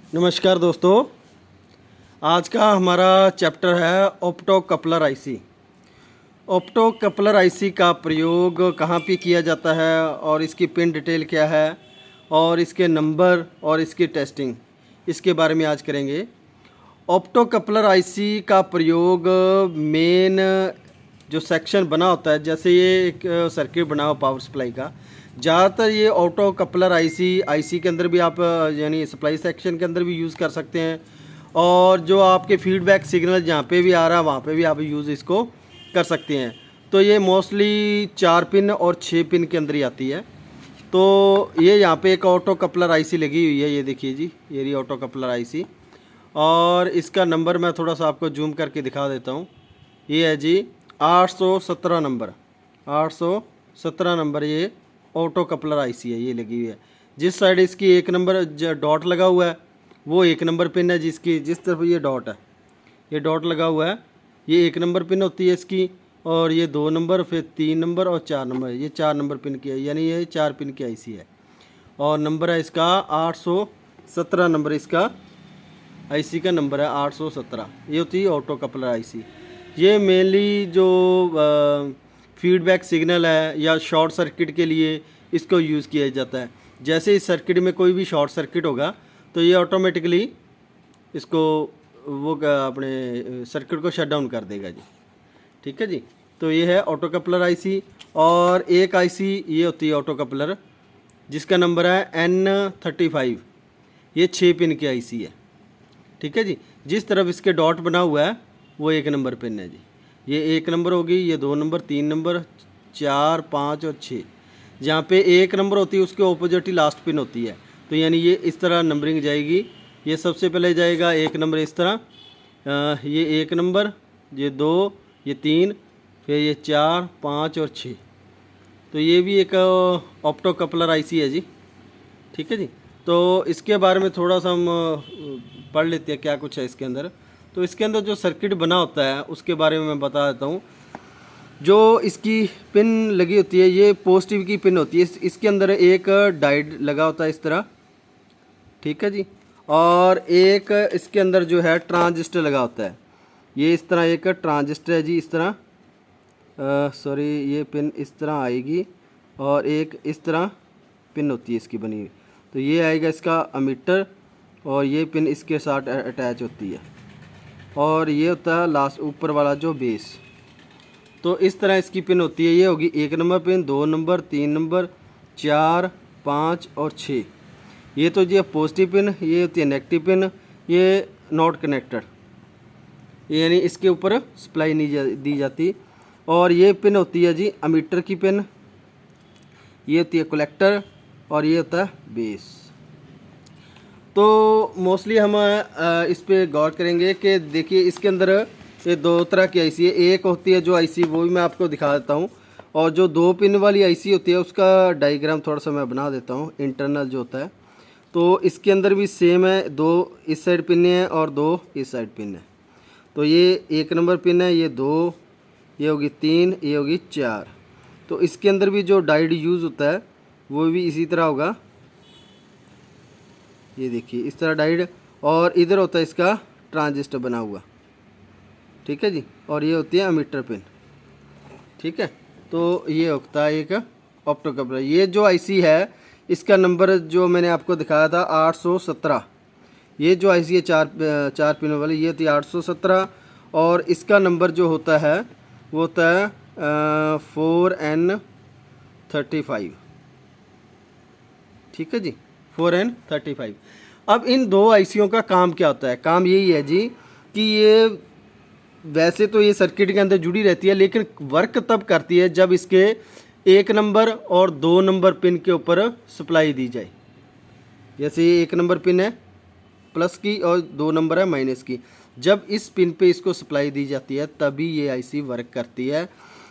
नमस्कार दोस्तों। आज का हमारा चैप्टर है opto coupler IC. Opto coupler IC का प्रयोग कहाँ पे किया जाता है और इसकी पिन डिटेल क्या है और इसके नंबर और इसकी टेस्टिंग, इसके बारे में आज करेंगे। ऑप्टो कपलर आईसी का प्रयोग मेन जो सेक्शन बना होता है, जैसे ये एक सर्किट बना हुआ पावर सप्लाई का, ज़्यादातर ये ऑटो कपलर आईसी के अंदर भी आप यानी सप्लाई सेक्शन के अंदर भी यूज़ कर सकते हैं, और जो आपके फीडबैक सिग्नल जहाँ पे भी आ रहा है वहाँ पे भी आप यूज़ इसको कर सकते हैं। तो ये मोस्टली 4 पिन और 6 पिन के अंदर ही आती है। तो ये यहाँ पे एक ऑटो कपलर आईसी लगी हुई है, ये देखिए जी, ये रही ऑटो कपलर आईसी। और इसका नंबर मैं थोड़ा सा आपको जूम करके दिखा देता हूँ। ये है जी 817 नंबर, 817 नंबर ये ऑटो कपलर आईसी है, ये लगी हुई है। जिस साइड इसकी एक नंबर डॉट लगा हुआ है वो एक नंबर पिन है, जिस तरफ ये डॉट है, ये डॉट लगा हुआ है, ये एक नंबर पिन होती है इसकी, और ये 2 नंबर, फिर 3 नंबर और 4 नंबर, ये 4 नंबर पिन की है, यानी ये 4 पिन की आईसी है। और नंबर है इसका 817 नंबर, इसका आईसी का नंबर है 817। ये होती है ऑटो कपलर आईसी। ये मेनली जो फीडबैक सिग्नल है या शॉर्ट सर्किट के लिए इसको यूज़ किया जाता है। जैसे इस सर्किट में कोई भी शॉर्ट सर्किट होगा तो ये ऑटोमेटिकली इसको वो अपने सर्किट को शट डाउन कर देगा जी। ठीक है जी। तो ये है ऑटो कपलर आईसी। और एक आईसी ये होती है ऑटो कपलर, जिसका नंबर है N35। ये 6 पिन की आईसी है। ठीक है जी। जिस तरफ इसके डॉट बना हुआ है वो एक नंबर पिन है जी। ये एक नंबर होगी, ये 2 नंबर, 3 नंबर, 4, 5 और 6। जहाँ पे एक नंबर होती है उसके ऑपोजिट ही लास्ट पिन होती है। तो यानी ये इस तरह नंबरिंग जाएगी। ये सबसे पहले जाएगा एक नंबर इस तरह, ये एक नंबर, ये 2, ये 3, फिर ये 4, 5 और 6। तो ये भी एक ऑप्टो कपलर आईसी है जी। ठीक है जी। तो इसके बारे में थोड़ा सा हम पढ़ लेते हैं क्या कुछ है इसके अंदर। तो इसके अंदर जो सर्किट बना होता है उसके बारे में मैं बता देता हूँ। जो इसकी पिन लगी होती है ये पॉजिटिव की पिन होती है। इसके अंदर एक डायोड लगा होता है इस तरह। ठीक है जी। और एक इसके अंदर जो है ट्रांजिस्टर लगा होता है। ये इस तरह एक ट्रांजिस्टर है जी, इस तरह सॉरी, ये पिन इस तरह आएगी और एक इस तरह पिन होती है इसकी बनी हुई। तो ये आएगा इसका अमीटर और ये पिन इसके साथ अटैच होती है, और ये होता है लास्ट ऊपर वाला जो बेस। तो इस तरह इसकी पिन होती है। ये होगी एक नंबर पिन, 2 नंबर, 3 नंबर, 4, 5 और 6। ये तो जी पॉजिटिव पिन, ये होती है नेगेटिव पिन, ये नॉट कनेक्टेड, यानी इसके ऊपर सप्लाई नहीं दी जाती। और ये पिन होती है जी अमीटर की पिन, ये होती है कलेक्टर, और ये होता है बेस। तो मोस्टली हम इस पे गौर करेंगे कि देखिए इसके अंदर ये 2 तरह की आईसी है। एक होती है जो आईसी, वो भी मैं आपको दिखा देता हूँ। और जो 2 पिन वाली आईसी होती है उसका डायग्राम थोड़ा सा मैं बना देता हूँ, इंटरनल जो होता है। तो इसके अंदर भी सेम है, 2 इस साइड पिन है और 2 इस साइड पिन है। तो ये एक नंबर पिन है, ये 2, ये होगी 3, ये होगी 4। तो इसके अंदर भी जो डायोड यूज़ होता है वो भी इसी तरह होगा। ये देखिए इस तरह डायोड, और इधर होता है इसका ट्रांजिस्टर बना हुआ। ठीक है जी। और ये होती है अमीटर पिन। ठीक है। तो ये होता है एक ऑप्टो कपलर। ये जो आईसी है इसका नंबर जो मैंने आपको दिखाया था 817। ये जो आईसी है 4 पिन वाली, ये थी 817। और इसका नंबर जो होता है वो होता है 4N35। ठीक है जी, 4N35। अब इन 2 आईसीयों का काम क्या होता है? काम यही है जी कि ये वैसे तो ये सर्किट के अंदर जुड़ी रहती है, लेकिन वर्क तब करती है जब इसके 1 नंबर और 2 नंबर पिन के ऊपर सप्लाई दी जाए। जैसे ये 1 नंबर पिन है प्लस की और 2 नंबर है माइनस की, जब इस पिन पे इसको सप्लाई दी जाती है तभी ये आईसी वर्क करती है।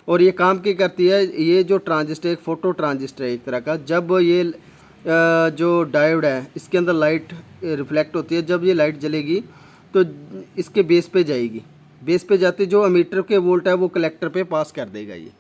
और ये काम क्या करती है? ये जो ट्रांजिस्टर, एक फोटो ट्रांजिस्टर है एक तरह का, जब ये जो डायोड है इसके अंदर लाइट रिफ्लेक्ट होती है, जब ये लाइट जलेगी तो इसके बेस पे जाएगी। बेस पे जाते जो अमीटर के वोल्ट है वो कलेक्टर पे पास कर देगा ये।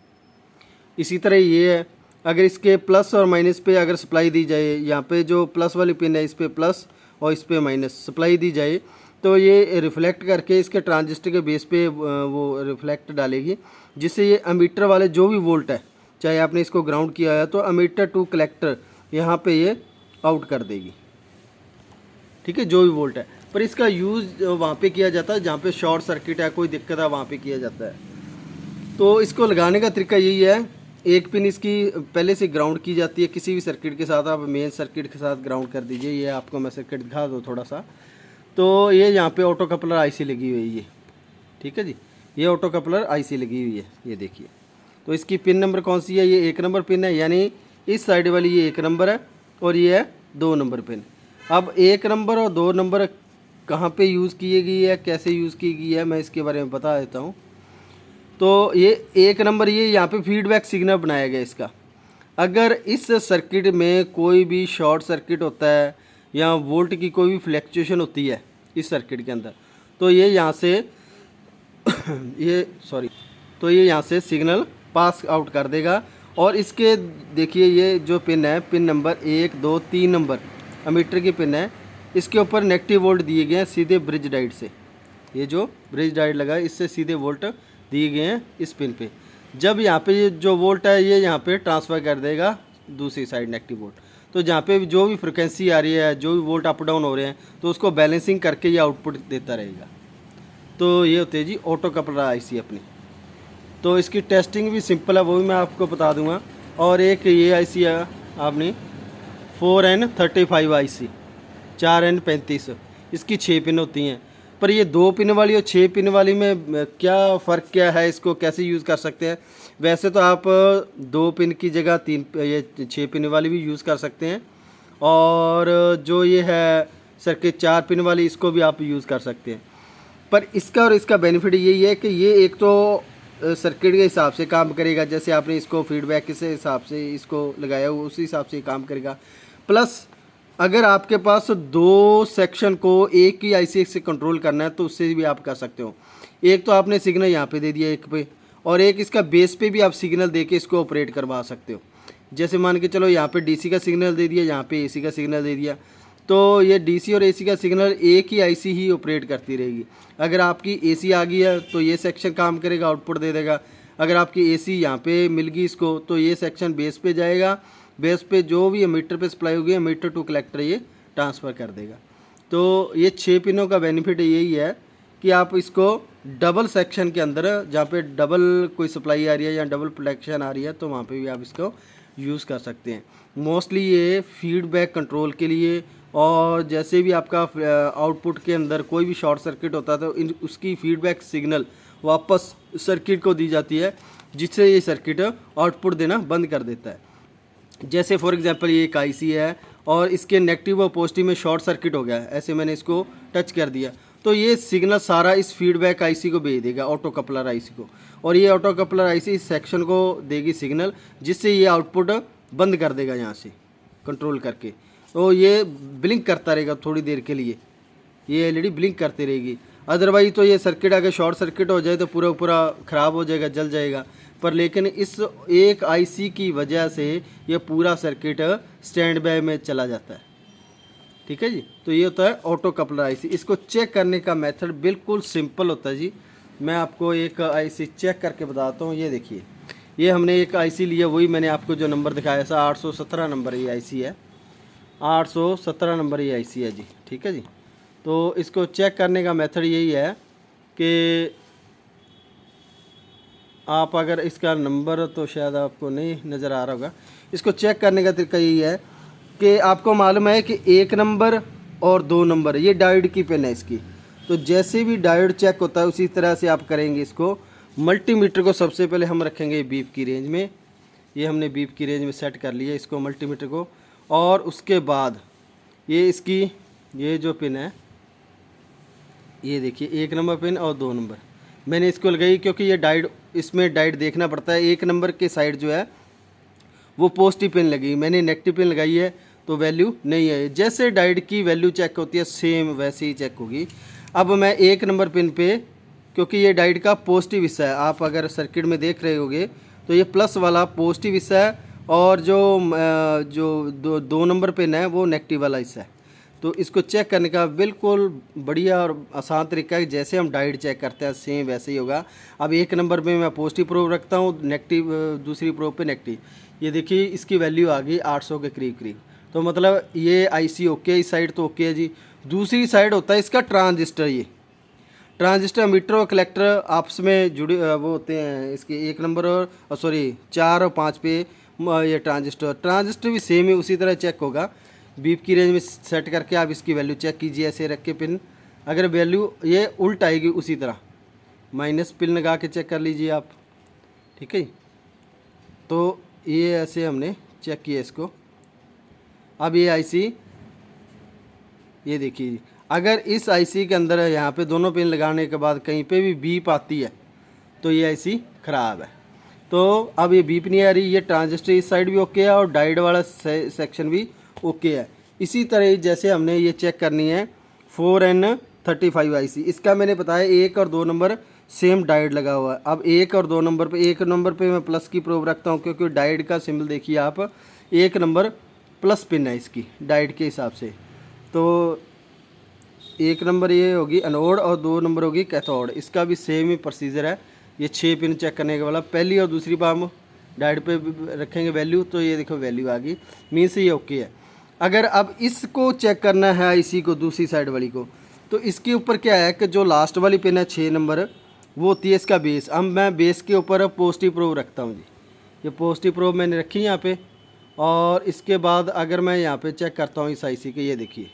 इसी तरह ये है, अगर इसके प्लस और माइनस पे अगर सप्लाई दी जाए, यहाँ पे जो प्लस वाली पिन है इस पे प्लस और इस पे माइनस सप्लाई दी जाए तो ये रिफ्लेक्ट करके इसके ट्रांजिस्टर के बेस पे वो रिफ्लेक्ट डालेगी, जिससे ये अमीटर वाले जो भी वोल्ट है, चाहे आपने इसको ग्राउंड किया है तो अमीटर टू कलेक्टर यहाँ पे ये आउट कर देगी, ठीक है, जो भी वोल्ट है। पर इसका यूज़ वहाँ पे किया जाता है जहाँ पे शॉर्ट सर्किट है, कोई दिक्कत है, वहाँ पे किया जाता है। तो इसको लगाने का तरीका यही है, एक पिन इसकी पहले से ग्राउंड की जाती है किसी भी सर्किट के साथ, आप मेन सर्किट के साथ ग्राउंड कर दीजिए। ये आपको मैं सर्किट दिखा दूँ थोड़ा सा। तो ये यहाँ पे ऑटो कपलर आईसी लगी हुई है ये, ठीक है जी, ये ऑटो कपलर आईसी लगी हुई है, ये देखिए। तो इसकी पिन नंबर कौन सी है, ये 1 नंबर पिन है, यानी इस साइड वाली ये 1 नंबर है और ये है 2 नंबर पिन। अब 1 नंबर और 2 नंबर कहाँ पे यूज़ की गई है, कैसे यूज़ की गई है, मैं इसके बारे में बता देता हूँ। तो ये 1 नंबर ये यहाँ पे फीडबैक सिग्नल बनाया गया इसका। अगर इस सर्किट में कोई भी शॉर्ट सर्किट होता है या वोल्ट की कोई भी फ्लैक्चुएशन होती है इस सर्किट के अंदर, तो ये यहाँ से तो ये यहाँ से सिग्नल पास आउट कर देगा। और इसके देखिए ये जो पिन है, पिन नंबर 1 2 3 नंबर अमीटर की पिन है, इसके ऊपर नेगेटिव वोल्ट दिए गए हैं सीधे ब्रिज डायोड से। ये जो ब्रिज डायोड लगा है इससे सीधे वोल्ट दिए गए हैं इस पिन पे। जब यहाँ पे ये जो वोल्ट है ये यहाँ पे ट्रांसफ़र कर देगा दूसरी साइड नेगेटिव वोल्ट। तो जहाँ पे जो भी फ्रिक्वेंसी आ रही है, जो भी वोल्ट अप डाउन हो रहे हैं, तो उसको बैलेंसिंग करके ये आउटपुट देता रहेगा। तो ये होते हैं जी ऑटो कपलर आईसी अपनी। तो इसकी टेस्टिंग भी सिंपल है, वो भी मैं आपको बता दूंगा। और एक ये आईसी है आपने 4N35 आईसी 4N35, इसकी 6 पिन होती हैं। पर ये 2 पिन वाली और 6 पिन वाली में क्या फ़र्क क्या है, इसको कैसे यूज़ कर सकते हैं। वैसे तो आप 2 पिन की जगह 6 पिन वाली भी यूज़ कर सकते हैं, और जो ये है सर्किट 4 पिन वाली, इसको भी आप यूज़ कर सकते हैं। पर इसका और इसका बेनिफिट यही है कि ये एक तो सर्किट के हिसाब से काम करेगा, जैसे आपने इसको फीडबैक के हिसाब से इसको लगाया हुआ उसी हिसाब से काम करेगा। प्लस अगर आपके पास 2 सेक्शन को एक ही आईसी से कंट्रोल करना है तो उससे भी आप कर सकते हो। एक तो आपने सिग्नल यहाँ पे दे दिया एक पे, और एक इसका बेस पे भी आप सिग्नल दे के इसको ऑपरेट करवा सकते हो। जैसे मान के चलो यहाँ पे डीसी का सिग्नल दे दिया, यहाँ पे एसी का सिग्नल दे दिया, तो ये डीसी और एसी का सिग्नल एक ही आईसी ही ऑपरेट करती रहेगी। अगर आपकी एसी आ गई है तो ये सेक्शन काम करेगा, आउटपुट दे देगा। अगर आपकी एसी यहाँ पे मिल गई इसको, तो ये सेक्शन बेस पे जाएगा, बेस पे जो भी मीटर पे सप्लाई होगी मीटर टू कलेक्टर ये ट्रांसफ़र कर देगा। तो ये 6 पिनों का बेनिफिट यही है कि आप इसको डबल सेक्शन के अंदर, जहाँ पे डबल कोई सप्लाई आ रही है या डबल प्रोटेक्शन आ रही है, तो वहाँ पे भी आप इसको यूज़ कर सकते हैं। मोस्टली ये फीडबैक कंट्रोल के लिए, और जैसे भी आपका आउटपुट के अंदर कोई भी शॉर्ट सर्किट होता है तो उसकी फीडबैक सिग्नल वापस सर्किट को दी जाती है, जिससे ये सर्किट आउटपुट देना बंद कर देता है। जैसे फॉर एग्जांपल ये एक आईसी है और इसके नेगेटिव और पॉजिटिव में शॉर्ट सर्किट हो गया है, ऐसे मैंने इसको टच कर दिया, तो ये सिग्नल सारा इस फीडबैक आईसी को भेज देगा, ऑटो कपलर आईसी को, और ये ऑटो कपलर आईसी इस सेक्शन को देगी सिग्नल, जिससे ये आउटपुट बंद कर देगा यहाँ से कंट्रोल करके। तो ये ब्लिंक करता रहेगा थोड़ी देर के लिए, ये एलईडी ब्लिंक करती रहेगी। अदरवाइज तो ये सर्किट अगर शॉर्ट सर्किट हो जाए तो पूरा पूरा ख़राब हो जाएगा, जल जाएगा। पर लेकिन इस एक आईसी की वजह से ये पूरा सर्किट स्टैंड बाय में चला जाता है, ठीक है जी। तो ये होता है ऑटो कपलर आईसी। इसको चेक करने का मेथड बिल्कुल सिंपल होता है जी। मैं आपको एक आईसी चेक करके बताता हूँ। ये देखिए, ये हमने एक आईसी लिया, वही मैंने आपको जो नंबर दिखाया था 817 नंबर ये आईसी है, 817 नंबर ये आईसी है जी, ठीक है जी। तो इसको चेक करने का मेथड यही है कि आप अगर इसका नंबर तो शायद आपको नहीं नज़र आ रहा होगा, इसको चेक करने का तरीका यही है कि आपको मालूम है कि 1 नंबर और 2 नंबर ये डायोड की पिन है इसकी। तो जैसे भी डायोड चेक होता है उसी तरह से आप करेंगे इसको। मल्टीमीटर को सबसे पहले हम रखेंगे बीप की रेंज में, ये हमने बीप की रेंज में सेट कर लिया इसको मल्टीमीटर को। और उसके बाद ये इसकी ये जो पिन है, ये देखिए 1 नंबर पिन और 2 नंबर मैंने इसको लगाई, क्योंकि ये डायोड, इसमें डायोड देखना पड़ता है। 1 नंबर के साइड जो है वो पॉजिटिव पिन लगी, मैंने नेगेटिव पिन लगाई है तो वैल्यू नहीं है। जैसे डायोड की वैल्यू चेक होती है सेम वैसे ही चेक होगी। अब मैं 1 नंबर पिन पे, क्योंकि ये डायोड का पॉजिटिव हिस्सा है, आप अगर सर्किट में देख रहे होगे तो ये प्लस वाला पॉजिटिव हिस्सा है, और जो 2 नंबर पिन है वो नेगेटिव वाला हिस्सा है। तो इसको चेक करने का बिल्कुल बढ़िया और आसान तरीका है, जैसे हम डायोड चेक करते हैं सेम वैसे ही होगा। अब एक नंबर पे मैं पॉजिटिव प्रोब रखता हूँ, नेगेटिव दूसरी प्रोब पे नेगेटिव। ये देखिए इसकी वैल्यू आ गई 800 के करीब करीब। तो मतलब ये आईसी ओके, इस साइड तो ओके है जी। दूसरी साइड होता है इसका ट्रांजिस्टर। ये ट्रांजिस्टर मीटर और कलेक्टर आपस में जुड़े वो होते हैं। इसके एक नंबर और सॉरी 4 और 5 पे ये ट्रांजिस्टर भी सेम है, उसी तरह चेक होगा। बीप की रेंज में सेट करके आप इसकी वैल्यू चेक कीजिए, ऐसे रख के पिन। अगर वैल्यू ये उल्ट आएगी उसी तरह माइनस पिन लगा के चेक कर लीजिए आप, ठीक है। तो ये ऐसे हमने चेक किया इसको। अब ये आईसी ये देखिए, अगर इस आईसी के अंदर यहाँ पे दोनों पिन लगाने के बाद कहीं पे भी बीप आती है तो ये आईसी ख़राब है। तो अब ये बीप नहीं आ रही, ये ट्रांजिस्टर इस साइड भी ओके है और डायोड वाला सेक्शन भी ओके है। इसी तरह जैसे हमने ये चेक करनी है 4N35 आईसी, इसका मैंने बताया 1 और 2 नंबर सेम डायोड लगा हुआ है। अब 1 और 2 नंबर पे, 1 नंबर पे मैं प्लस की प्रोब रखता हूँ क्योंकि डायोड का सिंबल देखिए आप, 1 नंबर प्लस पिन है इसकी डायोड के हिसाब से। तो 1 नंबर ये होगी एनोड और 2 नंबर होगी कैथोड। इसका भी सेम ही प्रोसीजर है। ये 6 पिन चेक करने के वाला, पहली और दूसरी बार हम डायोड पे रखेंगे वैल्यू, तो ये देखो वैल्यू आ गई, मीन्स ये ओके है। अगर अब इसको चेक करना है आईसी को, दूसरी साइड वाली को, तो इसके ऊपर क्या है कि जो लास्ट वाली पिन है 6 नंबर, वो होती है इसका बेस। अब मैं बेस के ऊपर पॉजिटिव प्रोब रखता हूँ जी। ये पॉजिटिव प्रोब मैंने रखी यहाँ पे, और इसके बाद अगर मैं यहाँ पे चेक करता हूँ इस आईसी के, ये देखिए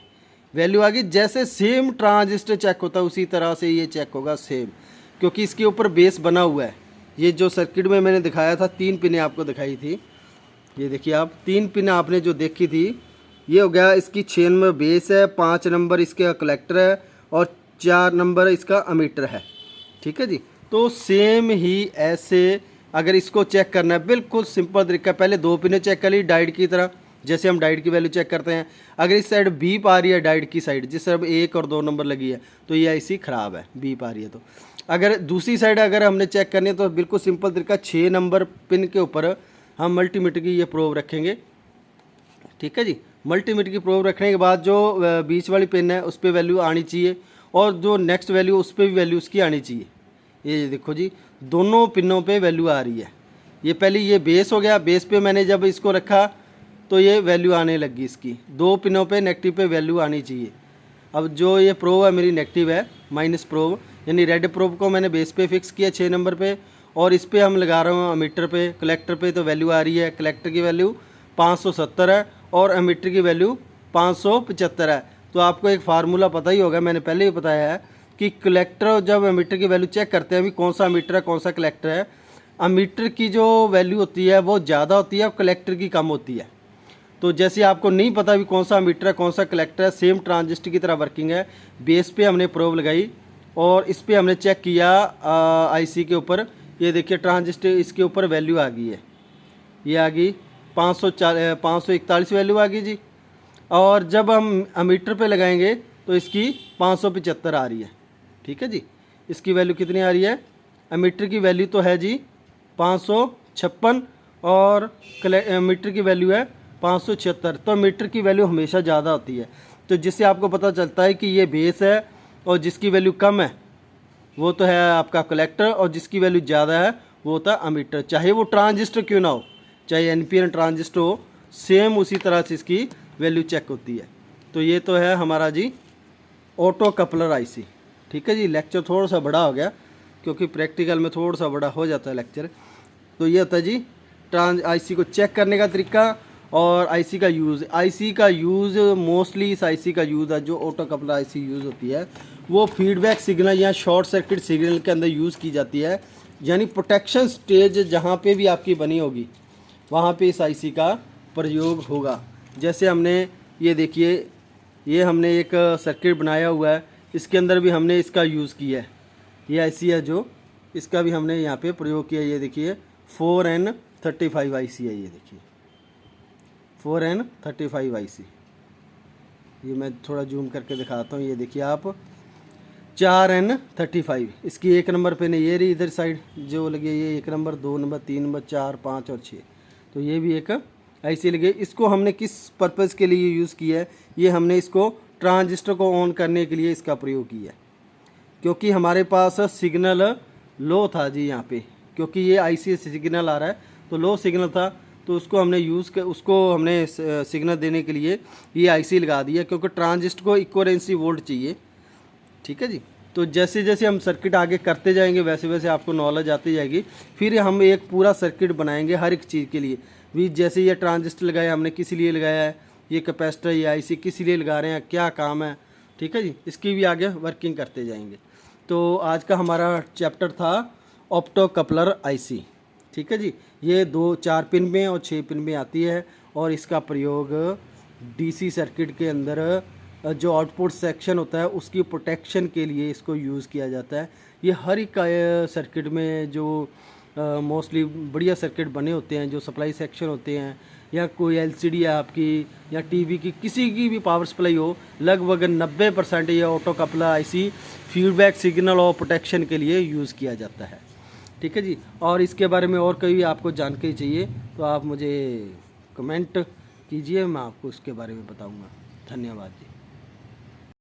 वैल्यू आ गई। जैसे सेम ट्रांजिस्टर चेक होता है उसी तरह से ये चेक होगा सेम, क्योंकि इसके ऊपर बेस बना हुआ है। ये जो सर्किट में मैंने दिखाया था 3 पिनें आपको दिखाई थी, ये देखिए आप 3 पिन आपने जो देखी थी, ये हो गया इसकी 6 नंबर बेस है, 5 नंबर इसका कलेक्टर है और 4 नंबर इसका अमीटर है, ठीक है जी। तो सेम ही ऐसे अगर इसको चेक करना है, बिल्कुल सिंपल तरीका, पहले 2 पिनें चेक कर ली डायोड की तरह, जैसे हम डायोड की वैल्यू चेक करते हैं। अगर इस साइड बीप आ रही है डायोड की साइड, जिस तरफ 1 और 2 नंबर लगी है, तो ये आईसी ख़राब है, बीप आ रही है। तो अगर दूसरी साइड अगर हमने चेक करनी है तो बिल्कुल सिंपल तरीका, 6 नंबर पिन के ऊपर हम मल्टीमीटर की ये प्रोब रखेंगे, ठीक है जी। मल्टीमीटर की प्रोब रखने के बाद जो बीच वाली पिन है उस पर वैल्यू आनी चाहिए, और जो नेक्स्ट वैल्यू उस पर भी वैल्यू उसकी आनी चाहिए। ये देखो जी, दोनों पिनों पे वैल्यू आ रही है। ये पहले ये बेस हो गया, बेस पे मैंने जब इसको रखा तो ये वैल्यू आने लगी इसकी। 2 पिनों पे नेगेटिव पे वैल्यू आनी चाहिए। अब जो ये प्रोब है मेरी नेगेटिव है, माइनस प्रोब, यानी रेड प्रोब को मैंने बेस पे फिक्स किया 6 नंबर पे, और इस पे हम लगा रहे हैं अमीटर पे, कलेक्टर पे तो वैल्यू आ रही है। कलेक्टर की वैल्यू 570 है और अमीटर की वैल्यू 575 है। तो आपको एक फार्मूला पता ही होगा, मैंने पहले ही बताया है कि कलेक्टर जब अमीटर की वैल्यू चेक करते हैं, अभी कौन सा अमीटर है कौन सा कलेक्टर है, अमीटर की जो वैल्यू होती है वो ज़्यादा होती है और कलेक्टर की कम होती है। तो जैसे आपको नहीं पता भी कौन सा अमीटर है कौन सा कलेक्टर है, सेम ट्रांजिस्टर की तरह वर्किंग है। बेस पे हमने प्रोब लगाई और इस पे हमने चेक किया आईसी के ऊपर, ये देखिए ट्रांजिस्टर इसके ऊपर वैल्यू आ गई है, ये आ गई 541 वैल्यू आ गई जी। और जब हम अमीटर पे लगाएंगे तो इसकी 575 आ रही है, ठीक है जी। इसकी वैल्यू कितनी आ रही है, अमीटर की वैल्यू तो है जी 556 और मीटर की वैल्यू है 576। तो मीटर की वैल्यू हमेशा ज़्यादा होती है, तो जिससे आपको पता चलता है कि ये बेस है, और जिसकी वैल्यू कम है वो तो है आपका कलेक्टर, और जिसकी वैल्यू ज़्यादा है वो होता है अमीटर। चाहे वो ट्रांजिस्टर क्यों ना हो, चाहे एनपीएन ट्रांजिस्टर हो, सेम उसी तरह से इसकी वैल्यू चेक होती है। तो ये तो है हमारा जी ऑटो कपलर आईसी, ठीक है जी। लेक्चर थोड़ा सा बड़ा हो गया क्योंकि प्रैक्टिकल में थोड़ा सा बड़ा हो जाता है लेक्चर। तो ये होता है जी आईसी को चेक करने का तरीका और आईसी का यूज़। आईसी का यूज़ मोस्टली इस आईसी का यूज़ है, जो ऑटो कपलर आईसी यूज़ होती है वो फीडबैक सिग्नल या शॉर्ट सर्किट सिग्नल के अंदर यूज़ की जाती है। यानी प्रोटेक्शन स्टेज जहाँ पे भी आपकी बनी होगी वहाँ पे इस आईसी का प्रयोग होगा। जैसे हमने ये देखिए, ये हमने एक सर्किट बनाया हुआ है, इसके अंदर भी हमने इसका यूज़ किया है। ये आईसी है जो, इसका भी हमने यहाँ पे प्रयोग किया। ये देखिए 4N35 आईसी है, ये देखिए 4N35 आईसी। ये मैं थोड़ा जूम करके दिखाता हूँ, ये देखिए आप 4N35। इसकी 1 नंबर पे नहीं, ये रही इधर साइड जो लगी है, ये 1 नंबर 2 नंबर 3 नंबर 4 5 और 6, तो ये भी एक आईसी लगी। इसको हमने किस पर्पज़ के लिए यूज़ किया है, ये हमने इसको ट्रांजिस्टर को ऑन करने के लिए इसका प्रयोग किया, क्योंकि हमारे पास सिग्नल लो था जी यहाँ पे, क्योंकि ये आईसी से सिग्नल आ रहा है तो लो सिग्नल था, तो उसको हमने सिग्नल देने के लिए ये आईसी लगा दिया, क्योंकि ट्रांजिस्टर को इक्विवेलेंसी वोल्ट चाहिए। ठीक है जी। तो जैसे जैसे हम सर्किट आगे करते जाएंगे वैसे वैसे आपको नॉलेज आती जाएगी। फिर हम एक पूरा सर्किट बनाएंगे हर एक चीज़ के लिए भी। जैसे ये ट्रांजिस्टर लगाया हमने किस लिए लगाया है, ये कैपेसिटर, ये आईसी किस लिए लगा रहे हैं, क्या काम है। ठीक है जी, इसकी भी आगे वर्किंग करते जाएंगे। तो आज का हमारा चैप्टर था ऑप्टो कपलर आईसी। ठीक है जी, ये 2, 4 पिन में और 6 पिन में आती है, और इसका प्रयोग डीसी सर्किट के अंदर जो आउटपुट सेक्शन होता है उसकी प्रोटेक्शन के लिए इसको यूज़ किया जाता है। ये हर एक सर्किट में जो मोस्टली बढ़िया सर्किट बने होते हैं, जो सप्लाई सेक्शन होते हैं, या कोई एलसीडी है आपकी, या टीवी की, किसी की भी पावर सप्लाई हो, लगभग 90% ये opto coupler IC feedback signal और प्रोटेक्शन के लिए यूज़ किया जाता है। ठीक है जी। और इसके बारे में और कोई आपको जानकारी चाहिए तो आप मुझे कमेंट कीजिए, मैं आपको इसके बारे में बताऊंगा। धन्यवाद जी।